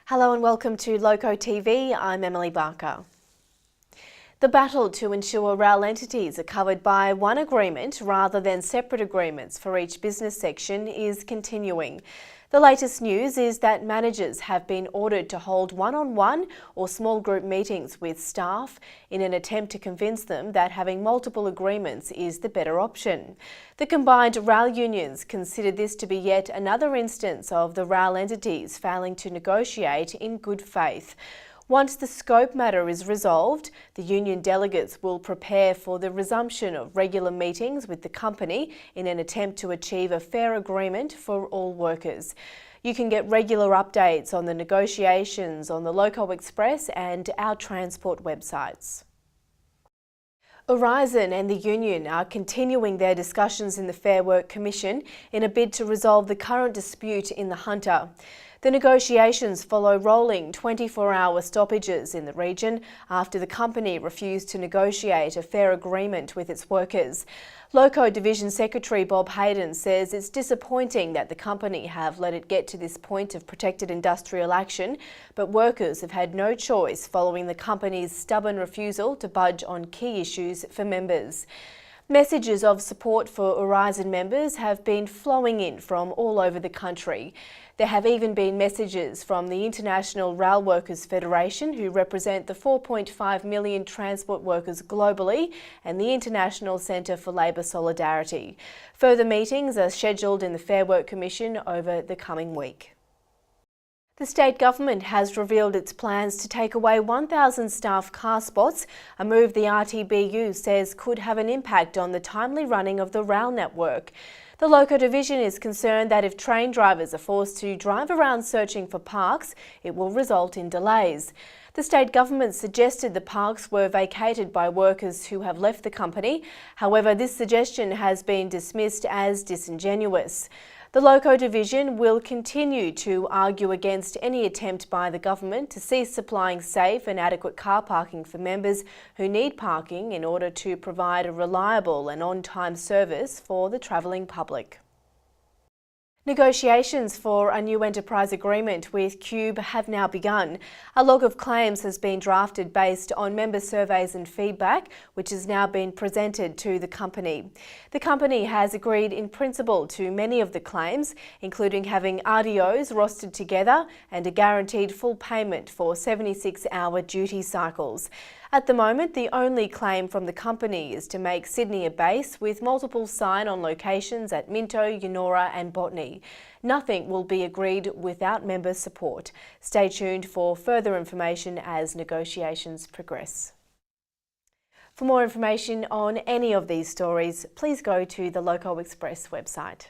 Hello and welcome to LocoTV. I'm Emily Barker. The battle to ensure rail entities are covered by one agreement rather than separate agreements for each business section is continuing. The latest news is that managers have been ordered to hold one-on-one or small group meetings with staff in an attempt to convince them that having multiple agreements is the better option. The combined rail unions consider this to be yet another instance of the rail entities failing to negotiate in good faith. Once the scope matter is resolved, the union delegates will prepare for the resumption of regular meetings with the company in an attempt to achieve a fair agreement for all workers. You can get regular updates on the negotiations on the Loco Express and our transport websites. Aurizon and the union are continuing their discussions in the Fair Work Commission in a bid to resolve the current dispute in the Hunter. The negotiations follow rolling 24-hour stoppages in the region after the company refused to negotiate a fair agreement with its workers. Loco Division Secretary Bob Hayden says it's disappointing that the company have let it get to this point of protected industrial action, but workers have had no choice following the company's stubborn refusal to budge on key issues for members. Messages of support for Aurizon members have been flowing in from all over the country. There have even been messages from the International Rail Workers Federation, who represent the 4.5 million transport workers globally, and the International Centre for Labour Solidarity. Further meetings are scheduled in the Fair Work Commission over the coming week. The state government has revealed its plans to take away 1,000 staff car spots, a move the RTBU says could have an impact on the timely running of the rail network. The Loco Division is concerned that if train drivers are forced to drive around searching for parks, it will result in delays. The state government suggested the parks were vacated by workers who have left the company. However, this suggestion has been dismissed as disingenuous. The Loco Division will continue to argue against any attempt by the government to cease supplying safe and adequate car parking for members who need parking in order to provide a reliable and on-time service for the travelling public. Negotiations for a new enterprise agreement with QUBE have now begun. A log of claims has been drafted based on member surveys and feedback, which has now been presented to the company. The company has agreed in principle to many of the claims, including having RDOs rostered together and a guaranteed full payment for 76-hour duty cycles. At the moment, the only claim from the company is to make Sydney a base with multiple sign-on locations at Minto, Eunora and Botany. Nothing will be agreed without member support. Stay tuned for further information as negotiations progress. For more information on any of these stories, please go to the Loco Express website.